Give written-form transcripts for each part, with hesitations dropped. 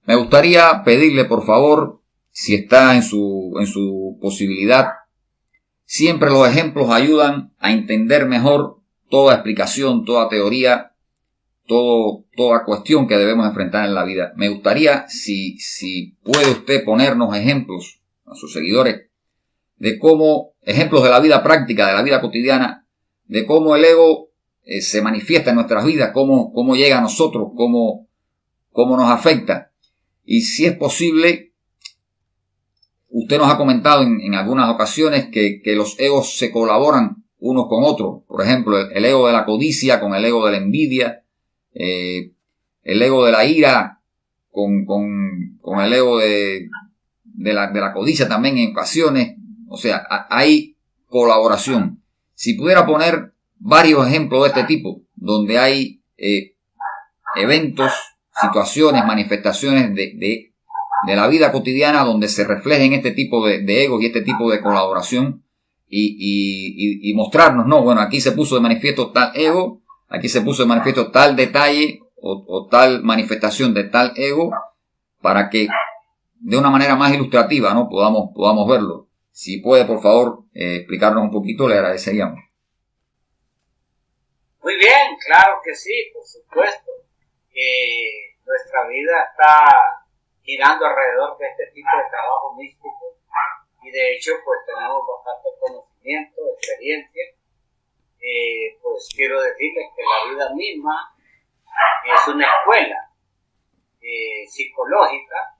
Me gustaría pedirle, por favor, si está en su posibilidad, siempre los ejemplos ayudan a entender mejor toda explicación, toda teoría, toda cuestión que debemos enfrentar en la vida. Me gustaría, si puede usted ponernos ejemplos a sus seguidores de cómo, ejemplos de la vida práctica, de la vida cotidiana, de cómo el ego se manifiesta en nuestras vidas, cómo llega a nosotros, cómo nos afecta. Y si es posible, usted nos ha comentado en algunas ocasiones que los egos se colaboran unos con otros. Por ejemplo, el ego de la codicia con el ego de la envidia, el ego de la ira con el ego de la codicia también en ocasiones. O sea, hay colaboración. Si pudiera poner varios ejemplos de este tipo, donde hay eventos, situaciones, manifestaciones de la vida cotidiana donde se reflejen este tipo de egos y este tipo de colaboración y mostrarnos, no, bueno, aquí se puso de manifiesto tal ego, aquí se puso de manifiesto tal detalle o tal manifestación de tal ego, para que de una manera más ilustrativa, ¿no? podamos verlo. Si puede, por favor, explicarnos un poquito, le agradeceríamos. Muy bien, claro que sí, por supuesto. Nuestra vida está girando alrededor de este tipo de trabajo místico y de hecho pues tenemos bastante conocimiento, experiencia. Pues quiero decirles que la vida misma es una escuela psicológica,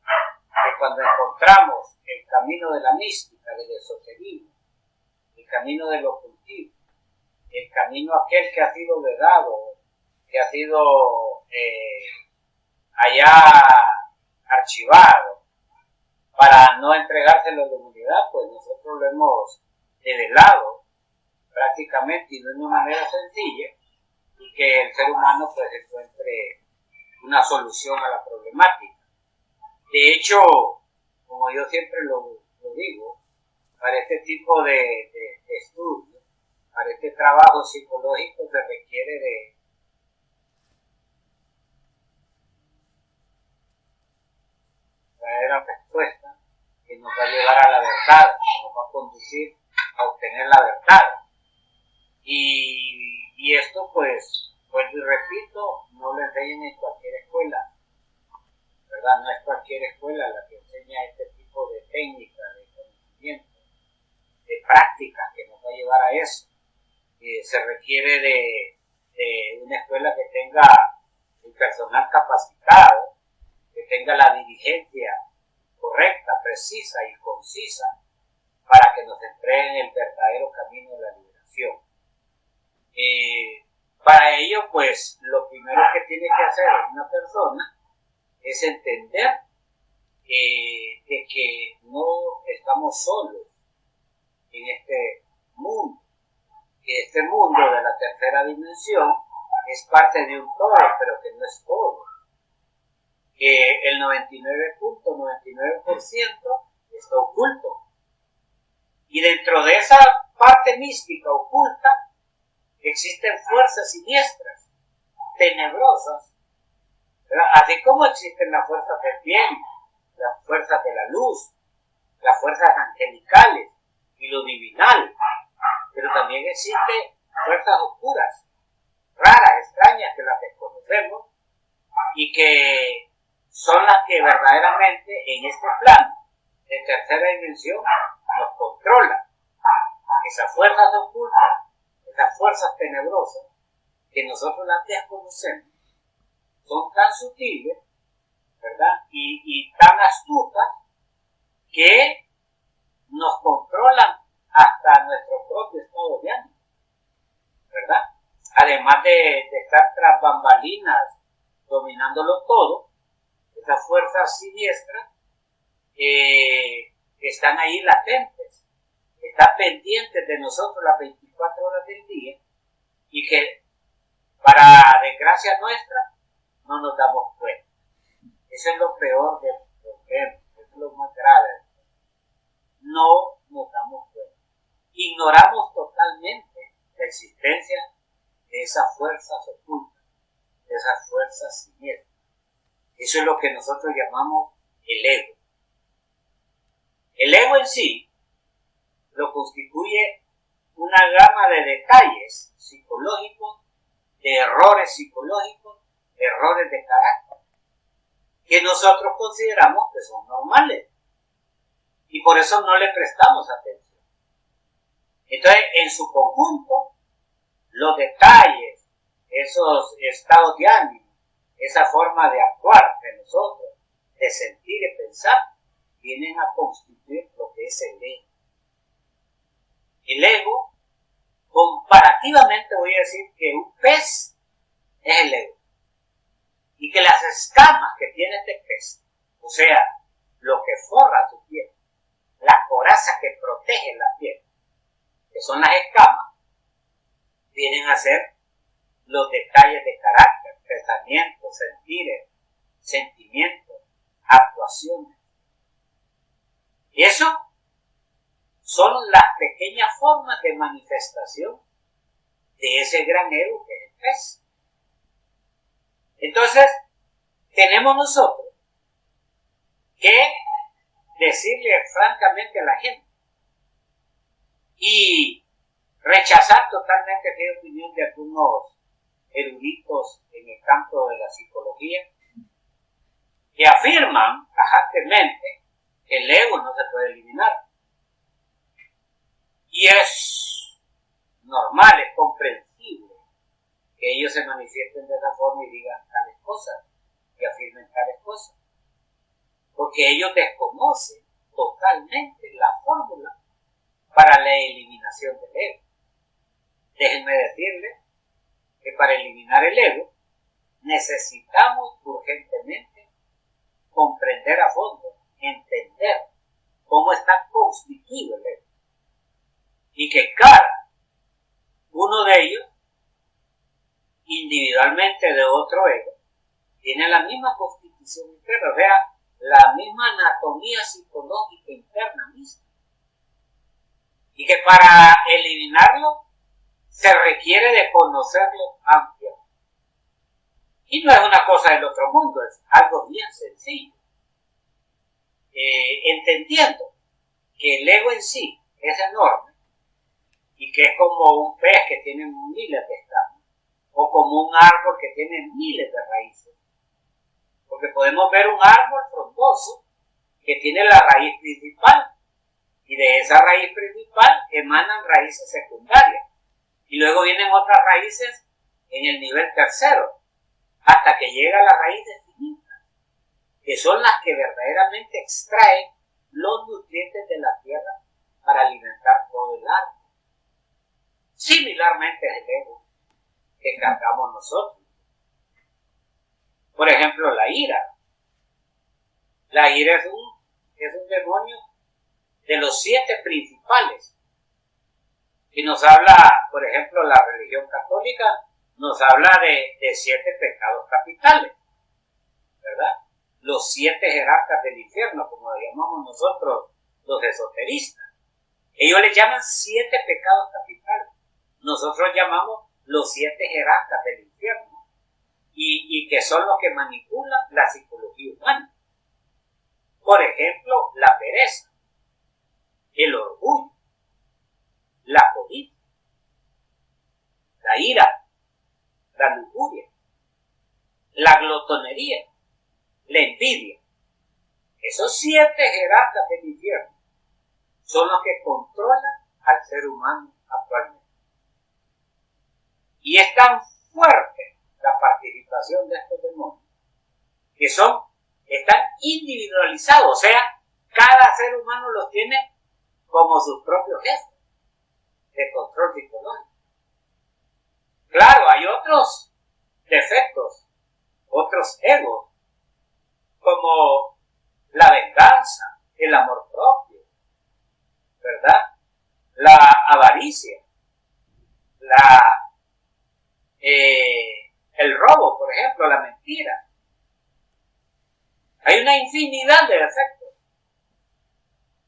que cuando encontramos el camino de la mística, del esoterismo, el camino del ocultismo, el camino aquel que ha sido vedado, que ha sido allá archivado para no entregárselo a la humanidad, pues nosotros lo hemos develado prácticamente y de una manera sencilla, y que el ser humano pues encuentre una solución a la problemática. De hecho, como yo siempre lo digo, para este tipo de estudio, para este trabajo psicológico se requiere de verdadera respuesta que nos va a llevar a la verdad, que nos va a conducir a obtener la verdad. Y esto pues, vuelvo y repito, no lo enseñan en cualquier escuela, ¿verdad? No es cualquier escuela la que enseña este tipo de técnica, de conocimiento, de prácticas que nos va a llevar a eso. Se requiere de una escuela que tenga el personal capacitado, que tenga la diligencia correcta, precisa y concisa para que nos entreguen el verdadero camino de la liberación. Para ello, pues, lo primero que tiene que hacer una persona es entender de que no estamos solos en este mundo, que este mundo de la tercera dimensión es parte de un todo, pero que no es todo. Que el 99.99% está oculto. Y dentro de esa parte mística oculta existen fuerzas siniestras, tenebrosas, ¿verdad? Así como existen las fuerzas del bien, las fuerzas de la luz, las fuerzas angelicales y lo divinal, pero también existen fuerzas oscuras, raras, extrañas, que las desconocemos y que son las que verdaderamente en este plano de tercera dimensión nos controlan. Esas fuerzas ocultas, esas fuerzas tenebrosas que nosotros las desconocemos, son tan sutiles, ¿verdad? Y tan astutas que nos controlan hasta nuestro propio estado de ánimo, ¿verdad? Además de estar tras bambalinas dominándolo todo, esas fuerzas siniestras están ahí latentes, están pendientes de nosotros las 24 horas del día y que, para desgracia nuestra, no nos damos cuenta. Eso es lo peor del problema, eso es lo más grave. No nos damos cuenta. Ignoramos totalmente la existencia de esas fuerzas ocultas, de esas fuerzas siniestras, Eso es lo que nosotros llamamos el ego. El ego en sí lo constituye una gama de detalles psicológicos, de errores psicológicos, de errores de carácter, que nosotros consideramos que son normales y por eso no le prestamos atención. Entonces, en su conjunto, los detalles, esos estados de ánimo, esa forma de actuar de nosotros, de sentir y pensar, vienen a constituir lo que es el ego. El ego, comparativamente voy a decir que un pez es el ego. Y que las escamas que tiene este pez, o sea, lo que forra su piel, la coraza que protege la piel, que son las escamas, vienen a ser los detalles de carácter, pensamientos, sentimientos, actuaciones. Y eso son las pequeñas formas de manifestación de ese gran ego que es el pez. Entonces, tenemos nosotros que decirle francamente a la gente y rechazar totalmente la opinión de algunos eruditos en el campo de la psicología que afirman tajantemente que el ego no se puede eliminar. Y es normal, es comprensible que ellos se manifiesten de esa forma y digan tales cosas, y afirmen tales cosas, porque ellos desconocen totalmente la fórmula para la eliminación del ego. Déjenme decirles que para eliminar el ego necesitamos urgentemente comprender a fondo, entender cómo está constituido el ego y que cada uno de ellos individualmente de otro ego tiene la misma constitución interna, o sea, la misma anatomía psicológica interna misma, y que para eliminarlo se requiere de conocerlo ampliamente. Y no es una cosa del otro mundo, es algo bien sencillo. Entendiendo que el ego en sí es enorme y que es como un pez que tiene miles de escamas, o como un árbol que tiene miles de raíces, porque podemos ver un árbol frondoso que tiene la raíz principal y de esa raíz principal emanan raíces secundarias y luego vienen otras raíces en el nivel tercero hasta que llega la raíz definitiva, que son las que verdaderamente extraen los nutrientes de la tierra para alimentar todo el árbol. Similarmente es el ego que cargamos nosotros. Por ejemplo, la ira. La ira es un demonio de los 7 principales. Y nos habla, por ejemplo, la religión católica nos habla de 7 pecados capitales, ¿verdad? Los 7 jerarcas del infierno, como le llamamos nosotros los esoteristas. Ellos le llaman 7 pecados capitales. Nosotros llamamos los 7 jerarcas del infierno. Y que son los que manipulan la psicología humana. Por ejemplo, la pereza, el orgullo, la codicia, la ira, la lujuria, la glotonería, la envidia. Esos 7 jerarcas del infierno son los que controlan al ser humano actualmente. Y es tan fuerte la participación de estos demonios que están individualizados, o sea, cada ser humano los tiene como sus propios jefes de control psicológico. Claro, hay otros defectos, otros egos, como la venganza, el amor propio, ¿verdad? La avaricia, el robo, por ejemplo, la mentira. Hay una infinidad de defectos,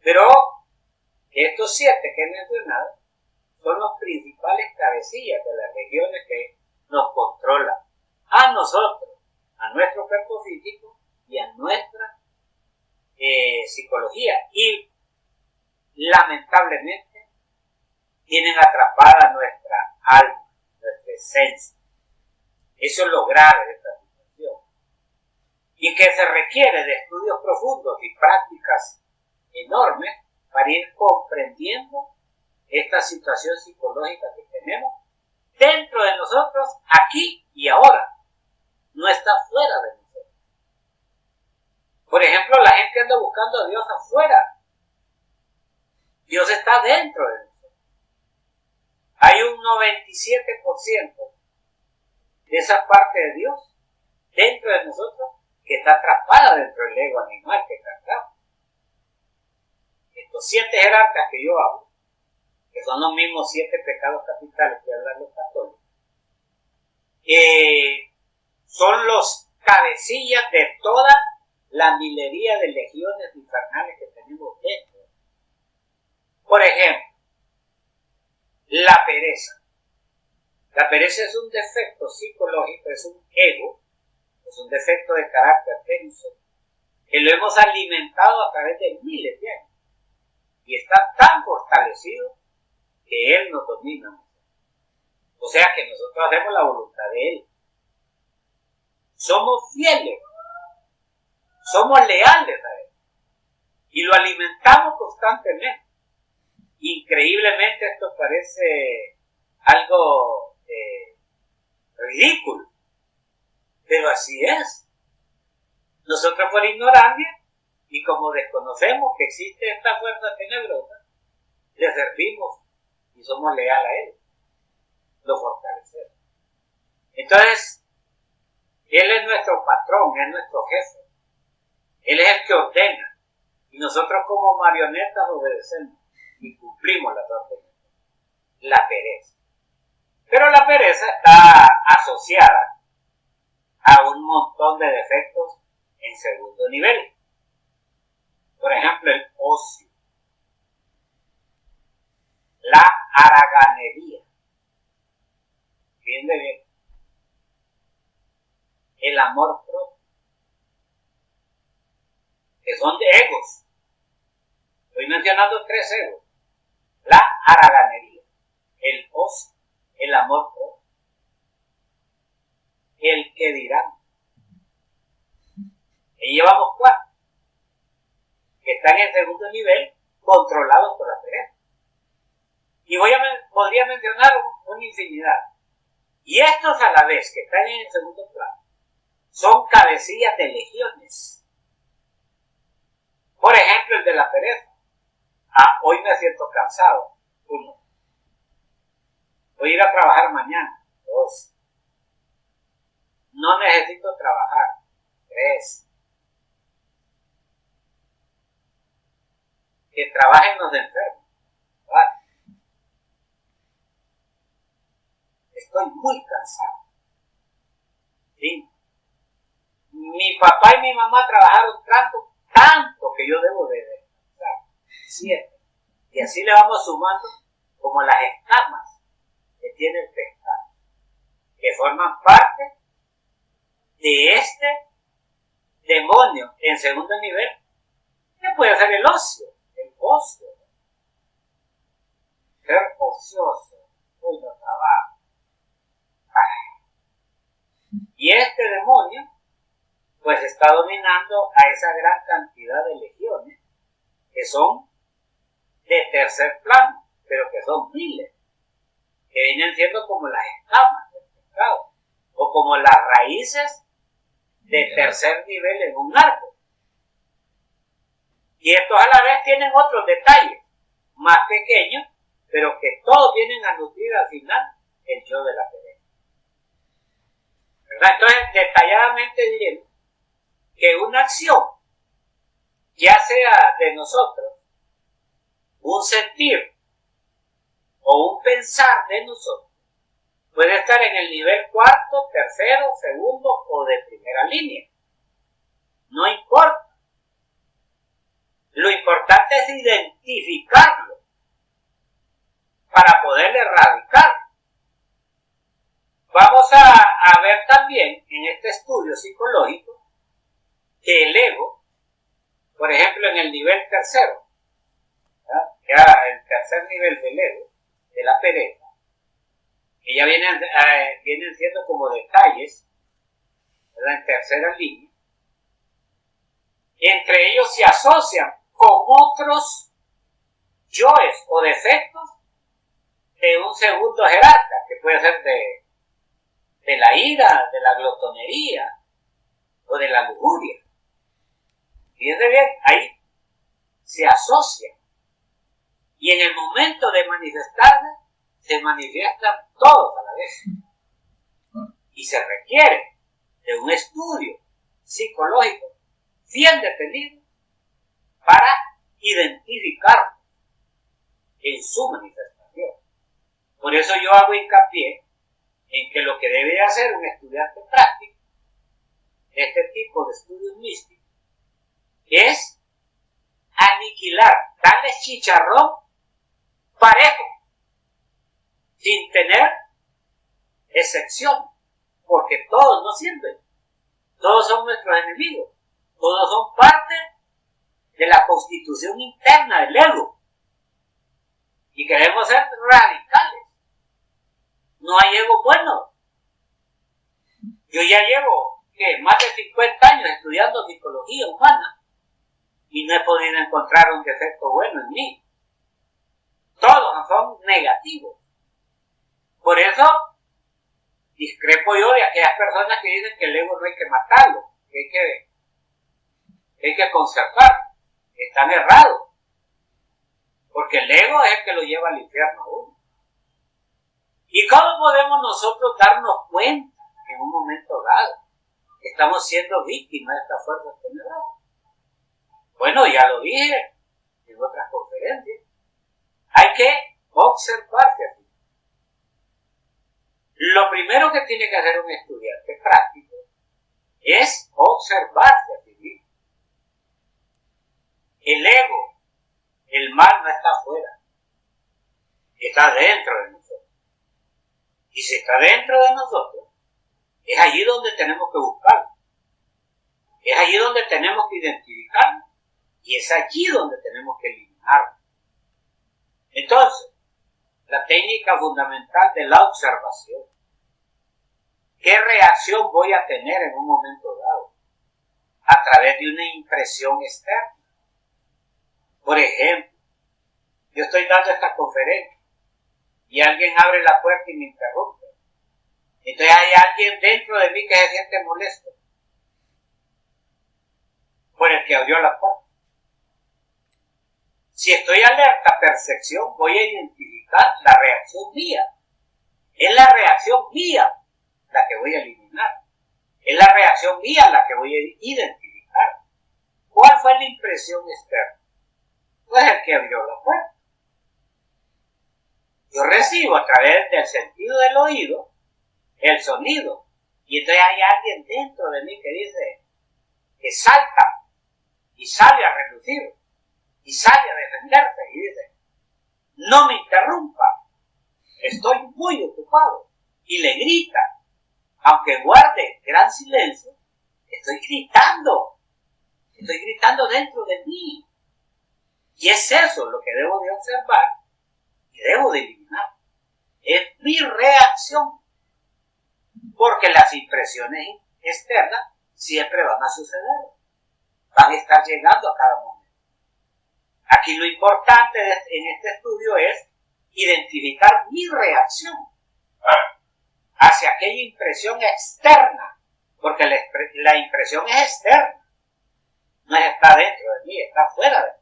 pero estos 7 que he mencionado son los principales cabecillas de las regiones que nos controlan a nosotros, a nuestro cuerpo físico y a nuestra psicología. Y lamentablemente tienen atrapada nuestra alma, nuestra esencia. Eso es lo grave de esta situación. Y que se requiere de estudios profundos y prácticas enormes para ir comprendiendo esta situación psicológica que tenemos dentro de nosotros, aquí y ahora. No está fuera de nosotros. Por ejemplo, la gente anda buscando a Dios afuera. Dios está dentro de nosotros. Hay un 97% de esa parte de Dios dentro de nosotros que está atrapada dentro del ego animal que cargamos. Estos 7 jerarcas que yo hablo, que son los mismos 7 pecados capitales que hablan los católicos, son los cabecillas de toda la milería de legiones infernales que tenemos dentro. Por ejemplo, la pereza. La pereza es un defecto psicológico, es un ego, es un defecto de carácter tenso, que lo hemos alimentado a través de miles de años. Y está tan fortalecido que Él nos domina. O sea que nosotros hacemos la voluntad de Él. Somos fieles, somos leales a Él. Y lo alimentamos constantemente. Increíblemente esto parece algo ridículo, pero así es. Nosotros por ignorancia y como desconocemos que existe esta fuerza tenebrosa, le servimos y somos leales a Él, lo fortalecemos. Entonces, Él es nuestro patrón, es nuestro jefe, Él es el que ordena y nosotros como marionetas obedecemos y cumplimos las órdenes. La pereza. Pero la pereza está asociada a un montón de defectos en segundo nivel. Por ejemplo, el ocio, la haraganería, bien de bien, el amor propio, que son de egos. Estoy mencionando 3 egos: la haraganería, el ocio, el amor propio, el que dirán. Y llevamos 4 que están en el segundo nivel, controlados por la pereza. Y podría mencionar una infinidad. Y estos a la vez que están en el segundo plano son cabecillas de legiones. Por ejemplo, el de la pereza. Hoy me siento cansado. 1. Voy a ir a trabajar mañana. 2. No necesito trabajar. 3. Que trabajen los enfermos. 4. Estoy muy cansado. 5. Mi papá y mi mamá trabajaron tanto que yo debo de descansar. 7. Y así le vamos sumando como las escamas que tiene el pescado, que forman parte de este demonio en segundo nivel, que puede ser el ocio, ser ocioso, hoy no trabajo. Y este demonio pues está dominando a esa gran cantidad de legiones que son de tercer plano, pero que son miles, que vienen siendo como las escamas del pescado, o como las raíces de tercer nivel en un árbol. Y estos a la vez tienen otros detalles, más pequeños, pero que todos vienen a nutrir al final el yo de la pereza. ¿Verdad? Entonces, detalladamente diremos que una acción, ya sea de nosotros, un sentir o un pensar de nosotros, puede estar en el nivel 4, tercero, segundo o de primera línea. No importa. Lo importante es identificarlo para poder erradicarlo. Vamos a ver también en este estudio psicológico que el ego, por ejemplo, en el nivel tercero, ¿verdad? Ya el tercer nivel del ego, de la pereza, que ya vienen siendo como detalles, ¿verdad? En tercera línea, entre ellos se asocian con otros yoes o defectos de un segundo jerarca, que puede ser de la ira, de la glotonería o de la lujuria. Fíjense bien, ahí se asocia. Y en el momento de manifestarse, se manifiestan todos a la vez. Y se requiere de un estudio psicológico bien detenido para identificar en su manifestación. Por eso yo hago hincapié en que lo que debe hacer un estudiante práctico de este tipo de estudios místicos es aniquilar, darles chicharrón parejo, sin tener excepción, porque todos nos sirven, todos son nuestros enemigos, todos son parte de la constitución interna del ego, y queremos ser radicales. No hay ego bueno. Yo ya llevo más de 50 años estudiando psicología humana y no he podido encontrar un defecto bueno en mí. Todos son negativos. Por eso discrepo yo de aquellas personas que dicen que el ego no hay que matarlo, que hay que conservarlo. Están errados. Porque el ego es el que lo lleva al infierno a uno. ¿Y cómo podemos nosotros darnos cuenta en un momento dado que estamos siendo víctimas de estas fuerzas tenebrosas? Bueno, ya lo dije en otras conferencias. Hay que observarse así. Lo primero que tiene que hacer un estudiante práctico es observarse a sí mismo. El ego, el mal no está afuera, está dentro de nosotros. Y si está dentro de nosotros, es allí donde tenemos que buscarlo. Es allí donde tenemos que identificarlo. Y es allí donde tenemos que eliminarlo. Entonces, la técnica fundamental de la observación. ¿Qué reacción voy a tener en un momento dado? A través de una impresión externa. Por ejemplo, yo estoy dando esta conferencia y alguien abre la puerta y me interrumpe. Entonces hay alguien dentro de mí que se siente molesto por el que abrió la puerta. Si estoy alerta a percepción, voy a identificar la reacción mía. Es la reacción mía la que voy a eliminar. Es la reacción mía la que voy a identificar. ¿Cuál fue la impresión externa? Pues el que abrió la puerta. Yo recibo a través del sentido del oído el sonido. Y entonces hay alguien dentro de mí que dice, que salta y sale a relucir y sale a defenderse y dice, no me interrumpa, estoy muy ocupado. Y le grita, aunque guarde gran silencio, estoy gritando dentro de mí. Y es eso lo que debo de observar y debo de eliminar. Es mi reacción. Porque las impresiones externas siempre van a suceder. Van a estar llegando a cada momento. Aquí lo importante en este estudio es identificar mi reacción hacia aquella impresión externa. Porque la impresión es externa. No está dentro de mí, está fuera de mí.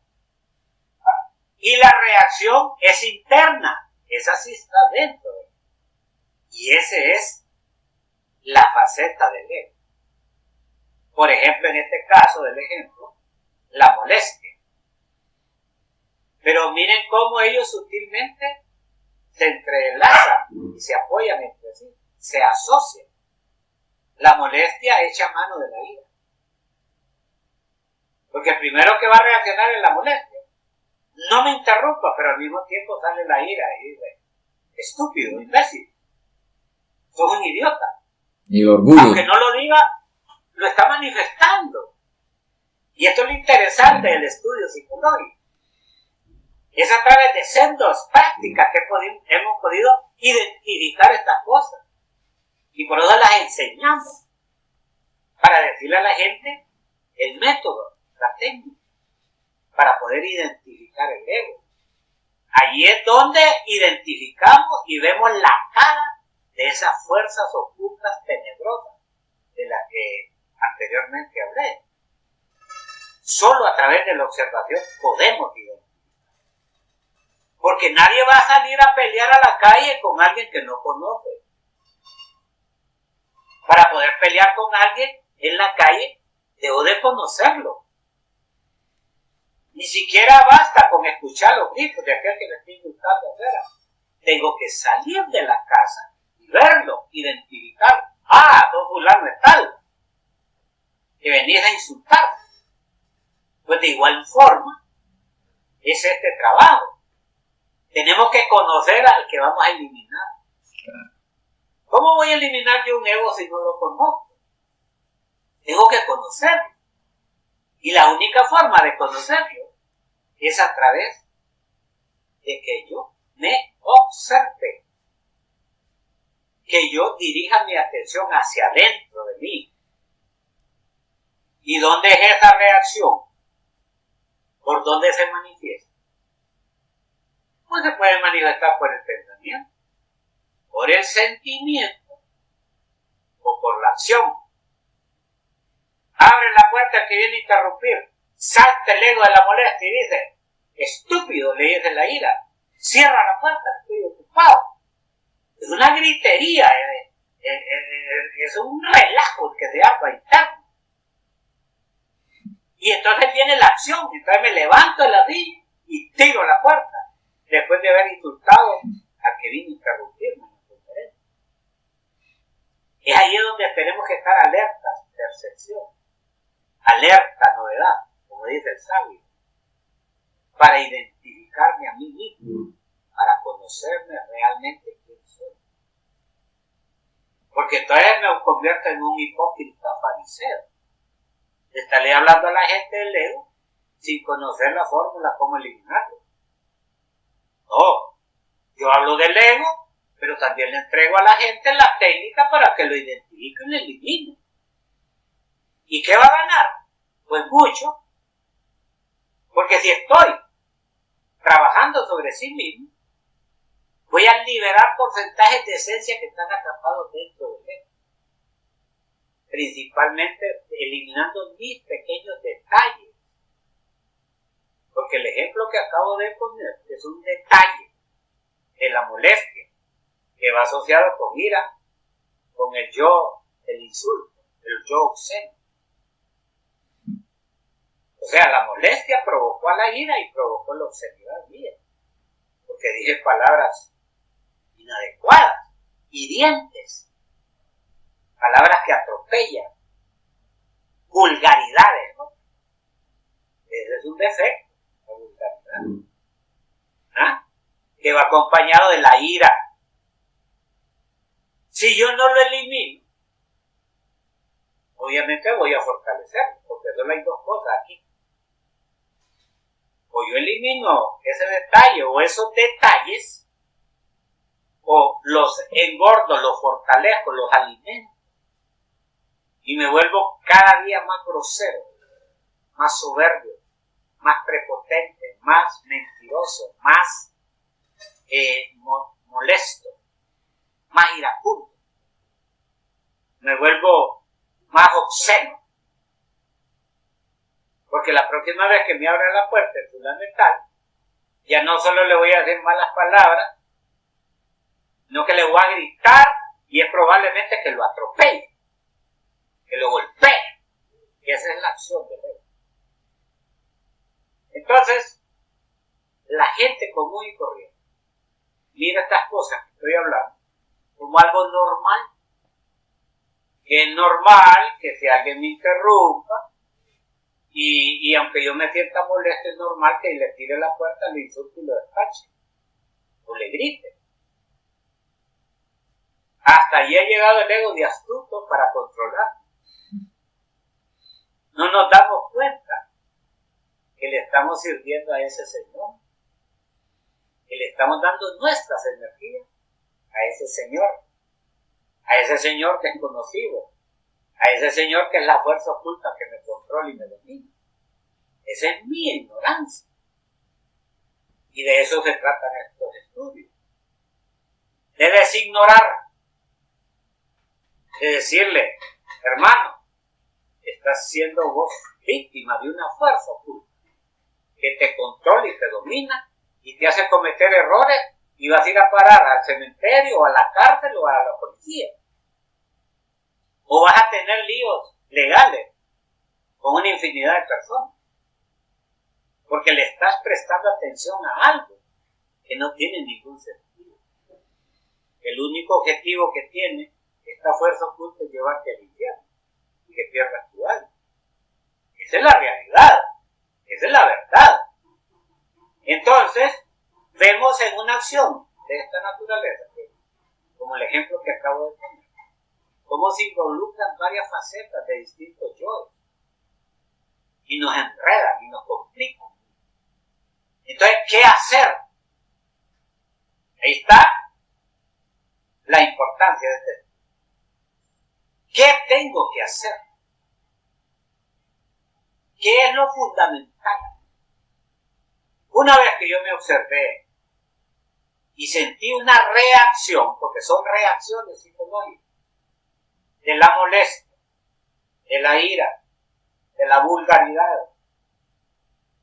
Y la reacción es interna. Esa sí está dentro de mí. Y ese es la faceta del ego. Por ejemplo, en este caso del ejemplo, la molestia. Pero miren cómo ellos sutilmente se entrelazan y se apoyan entre sí, se asocian. La molestia echa mano de la ira. Porque el primero que va a reaccionar es la molestia. No me interrumpa, pero al mismo tiempo sale la ira y dice, estúpido, imbécil, sos un idiota. Y el orgullo. Aunque no lo diga, lo está manifestando. Y esto es lo interesante del estudio psicológico. Es a través de sendas prácticas que hemos podido identificar estas cosas. Y por eso las enseñamos. Para decirle a la gente el método, la técnica, para poder identificar el ego. Allí es donde identificamos y vemos la cara de esas fuerzas ocultas tenebrosas de las que anteriormente hablé. Solo a través de la observación podemos identificar. Porque nadie va a salir a pelear a la calle con alguien que no conoce. Para poder pelear con alguien en la calle, debo de conocerlo. Ni siquiera basta con escuchar los gritos de aquel que le estoy gustando afuera. Tengo que salir de la casa y verlo, identificar. Don fulano es tal, que venís a insultar. Pues de igual forma, es este trabajo. Tenemos que conocer al que vamos a eliminar. ¿Cómo voy a eliminar yo un ego si no lo conozco? Tengo que conocerlo. Y la única forma de conocerlo es a través de que yo me observe. Que yo dirija mi atención hacia adentro de mí. ¿Y dónde es esa reacción? ¿Por dónde se manifiesta? Pues se puede manifestar por el pensamiento, por el sentimiento o por la acción. Abre la puerta al que viene a interrumpir, salta el ego de la molestia y dice, estúpido, le dice la ira, cierra la puerta, estoy ocupado. Es una gritería, es un relajo que se arma interno. Y entonces viene la acción, entonces me levanto de la silla y tiro la puerta, después de haber insultado al que vino a interrumpirme en la conferencia. Es ahí donde tenemos que estar alertas, percepción, alerta, novedad, como dice el sabio, para identificarme a mí mismo, para conocerme realmente quién soy. Porque entonces me convierto en un hipócrita fariseo. Estaré hablando a la gente del ego sin conocer la fórmula, cómo eliminarlo. No, yo hablo del ego, pero también le entrego a la gente la técnica para que lo identifique y lo elimine. ¿Y qué va a ganar? Pues mucho, porque si estoy trabajando sobre sí mismo, voy a liberar porcentajes de esencia que están atrapados dentro del ego. Principalmente eliminando mis pequeños detalles. Porque el ejemplo que acabo de poner es un detalle de la molestia que va asociado con ira, con el yo, el insulto, el yo obsceno. O sea, la molestia provocó a la ira y provocó la obscenidad mía. Porque dije palabras inadecuadas, hirientes, palabras que atropellan, vulgaridades, ¿no? Ese es un defecto, la vulgaridad. ¿Ah? Que va acompañado de la ira. Si yo no lo elimino, obviamente voy a fortalecerlo, porque solo hay dos cosas aquí. O yo elimino ese detalle o esos detalles, o los engordo, los fortalezco, los alimento, y me vuelvo cada día más grosero, más soberbio, más prepotente, más mentiroso, más molesto, más iracundo. Me vuelvo más obsceno. Porque la próxima vez que me abra la puerta el fundamental, ya no solo le voy a decir malas palabras, sino que le voy a gritar y es probablemente que lo atropelle, que lo golpee. Y esa es la acción del ego. Entonces, la gente común y corriente mira estas cosas que estoy hablando como algo normal. Que es normal que si alguien me interrumpa, y aunque yo me sienta molesto, es normal que le tire la puerta, le insulte y lo despache, o le grite. Hasta allí ha llegado el ego de astuto para controlar. no nos damos cuenta que le estamos sirviendo a ese Señor, que le estamos dando nuestras energías a ese Señor que es conocido, a ese Señor que es la fuerza oculta que me controla y me domina. Esa es mi ignorancia. Y de eso se tratan estos estudios. De designorar, de decirle, hermano, estás siendo vos víctima de una fuerza oculta que te controla y te domina y te hace cometer errores y vas a ir a parar al cementerio o a la cárcel o a la policía. O vas a tener líos legales con una infinidad de personas. Porque le estás prestando atención a algo que no tiene ningún sentido. El único objetivo que tiene esta fuerza oculta es llevarte al infierno y que pierdas tu alma. Esa es la realidad. Esa es la verdad. Entonces, vemos en una acción de esta naturaleza, como el ejemplo que acabo de poner, cómo se involucran varias facetas de distintos yoes y nos enredan y nos complican. Entonces, ¿qué hacer? Ahí está la importancia de esto. ¿Qué tengo que hacer? ¿Qué es lo fundamental? Una vez que yo me observé y sentí una reacción, porque son reacciones psicológicas, de la molestia, de la ira, de la vulgaridad,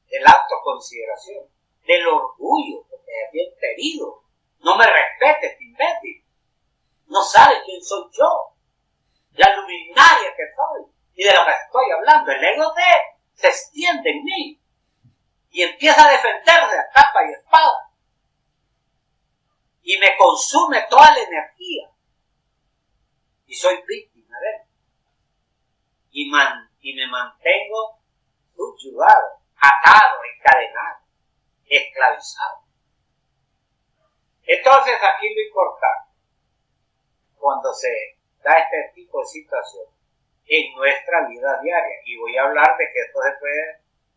de la autoconsideración, del orgullo, porque es bien querido. No me respetes, imbécil. No sabes quién soy yo, la luminaria que soy y de lo que estoy hablando. El ego se extiende en mí y empieza a defenderse a capa y espada y me consume toda la energía y soy víctima de él y me mantengo subyugado, atado, encadenado, esclavizado. Entonces aquí lo importante, cuando se da este tipo de situación en nuestra vida diaria, y voy a hablar de que esto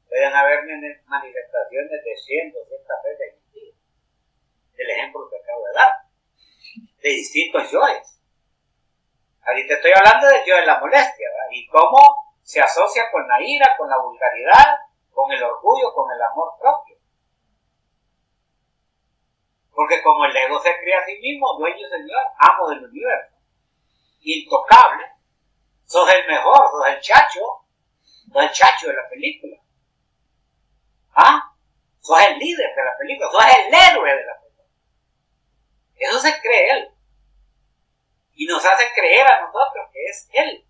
pueden haber manifestaciones de 100, 200 veces en el día, del ejemplo que acabo de dar, de distintos yoes. Ahorita estoy hablando del yo de la molestia, ¿verdad? Y cómo se asocia con la ira, con la vulgaridad, con el orgullo, con el amor propio. Porque como el ego se crea a sí mismo, dueño señor, amo del universo, intocable, sos el mejor, sos el chacho de la película. ¿Ah? Sos el líder de la película, sos el héroe de la película. Eso se cree él. Y nos hace creer a nosotros que es él.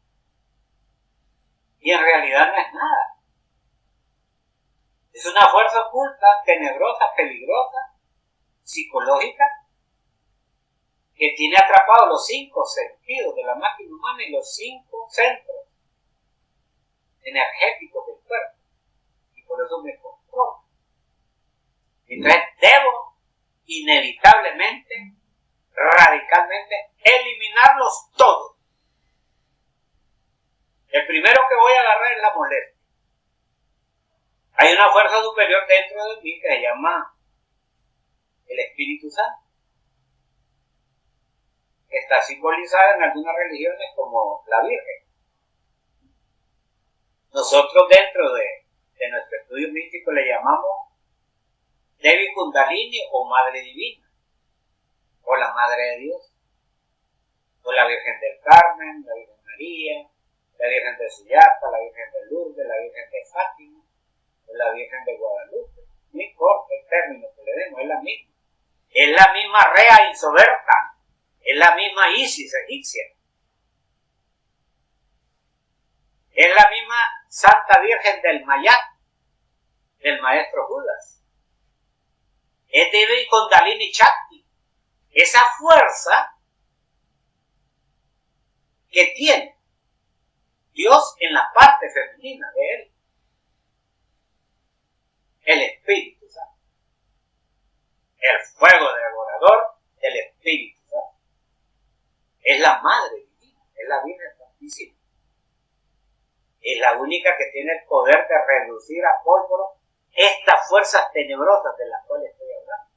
Y en realidad no es nada. Es una fuerza oculta, tenebrosa, peligrosa, psicológica, que tiene atrapados los 5 sentidos de la máquina humana y los 5 centros energéticos del cuerpo. Y por eso me controla. Entonces debo inevitablemente, radicalmente, eliminarlos todos. El primero que voy a agarrar es la molestia. Hay una fuerza superior dentro de mí que se llama el Espíritu Santo. Está simbolizada en algunas religiones como la Virgen. Nosotros dentro de nuestro estudio místico le llamamos Devi Kundalini o Madre Divina, o la Madre de Dios, o la Virgen del Carmen, la Virgen María, la Virgen de Suyapa, la Virgen de Lourdes, la Virgen de Fátima, o la Virgen de Guadalupe. No importa el término que le demos, es la misma. Es la misma Rea Insoberta, es la misma Isis egipcia, es la misma Santa Virgen del Mayat, del maestro Judas. Es Devi Kundalini Chakti, esa fuerza que tiene Dios en la parte femenina de él, el Espíritu Santo, el fuego devorador del Espíritu Santo. Es la Madre Divina, es la Virgen Santísima, es la única que tiene el poder de reducir a polvo estas fuerzas tenebrosas de las cuales estoy hablando.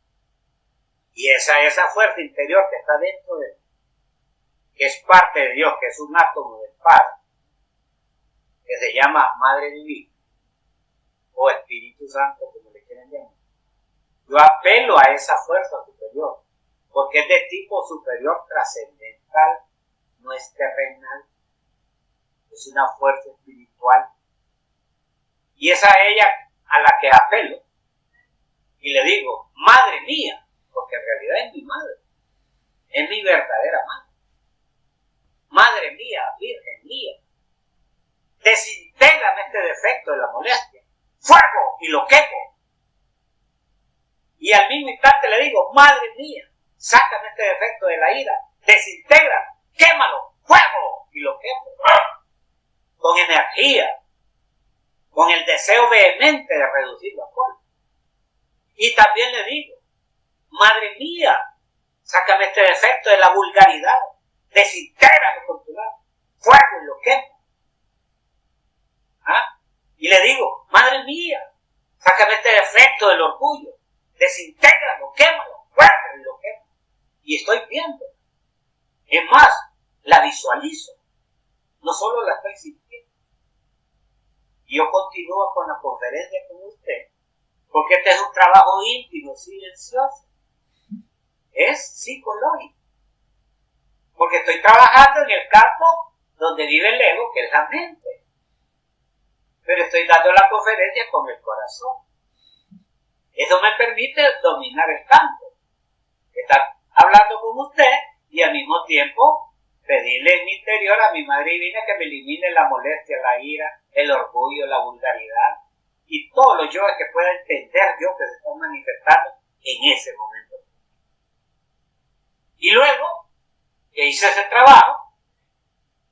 Y esa fuerza interior que está dentro de mí, que es parte de Dios, que es un átomo del Padre, que se llama Madre Divina, o Espíritu Santo, como le quieren llamar. Yo apelo a esa fuerza superior, porque es de tipo superior trascendental, no es terrenal, es una fuerza espiritual. Y es a ella a la que apelo, y le digo, Madre mía, porque en realidad es mi madre, es mi verdadera madre. Madre mía, Virgen mía, desintégrame este defecto de la molestia, fuego, y lo quemo. Y al mismo instante le digo, Madre mía, sácame este defecto de la ira, desintégralo, quémalo, fuego, y lo quemo. Con energía, con el deseo vehemente de reducirlo a polvo. Y también le digo, Madre mía, sácame este defecto de la vulgaridad, desintégralo con tu lado, fuego, y lo quemo. ¿Ah? Y le digo, Madre mía, sácame este defecto del orgullo, desintégralo, quémalo, fuego, y lo quemo. Y estoy viendo. Es más, la visualizo. No solo la estoy sintiendo. Y yo continúo con la conferencia con usted, porque este es un trabajo íntimo, silencioso. Es psicológico. Porque estoy trabajando en el campo donde vive el ego, que es la mente. Pero estoy dando la conferencia con el corazón. Eso me permite dominar el campo. Estar hablando con usted y al mismo tiempo pedirle en mi interior a mi Madre Divina que me elimine la molestia, la ira, el orgullo, la vulgaridad y todos los yoes que pueda entender yo que se están manifestando en ese momento. Y luego que hice ese trabajo,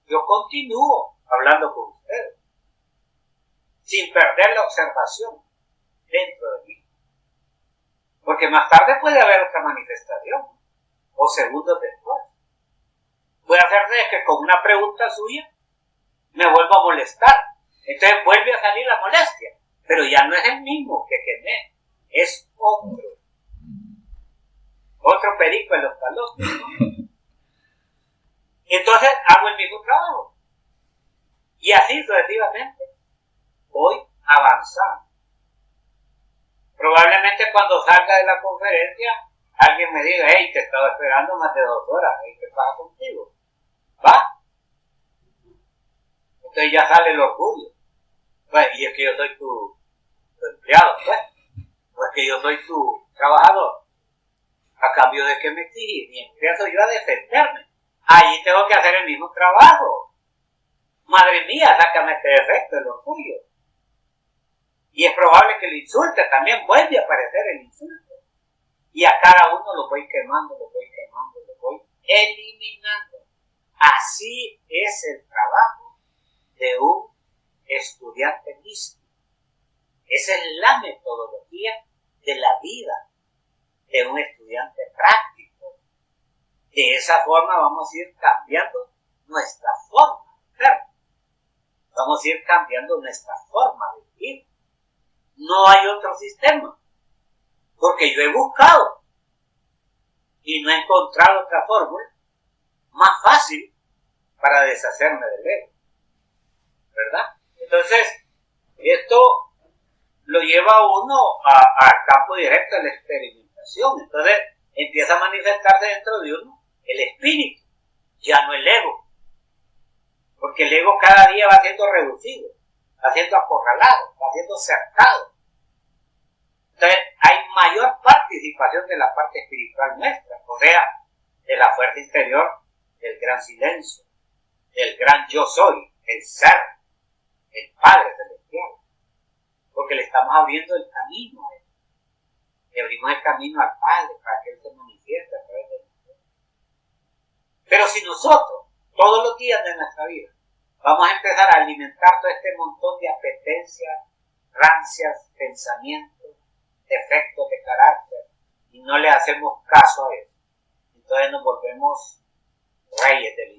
yo continúo hablando con ustedes sin perder la observación dentro de mí. Porque más tarde puede haber otra manifestación, o segundos después. Puede hacer de que con una pregunta suya me vuelva a molestar. Entonces vuelve a salir la molestia, pero ya no es el mismo que quemé, es otro. Otro perico en los talones, ¿no? Entonces hago el mismo trabajo. Y así sucesivamente voy avanzando. Probablemente cuando salga de la conferencia alguien me diga, hey, te estaba esperando más de 2 horas, hey, ¿qué pasa contigo? ¿Va? Entonces ya sale el orgullo. Pues, y es que yo soy tu empleado, pues. O es que yo soy tu trabajador. ¿A cambio de que me exigís? Y empiezo yo a defenderme. Allí tengo que hacer el mismo trabajo. Madre mía, sácame este defecto, el orgullo. Y es probable que el insulte también vuelve a aparecer el insulto. Y a cada uno lo voy quemando, lo voy eliminando. Así es el trabajo de un estudiante místico. Esa es la metodología de la vida de un estudiante práctico. De esa forma vamos a ir cambiando nuestra forma de ser. Vamos a ir cambiando nuestra forma de vivir. No hay otro sistema, porque yo he buscado y no he encontrado otra fórmula más fácil para deshacerme del ego, ¿verdad? Entonces, esto lo lleva a uno al campo directo de la experimentación. Entonces, empieza a manifestarse dentro de uno el espíritu, ya no el ego, porque el ego cada día va siendo reducido, va siendo acorralado, va siendo cercado. Entonces hay mayor participación de la parte espiritual nuestra, o sea, de la fuerza interior, del gran silencio, del gran yo soy, el ser, el Padre Celestial, porque le estamos abriendo el camino a Él. Le abrimos el camino al Padre para que Él se manifieste a través de nosotros. Pero si nosotros, todos los días de nuestra vida, vamos a empezar a alimentar todo este montón de apetencias, rancias, pensamientos, defectos de carácter, y no le hacemos caso a eso, entonces nos volvemos reyes del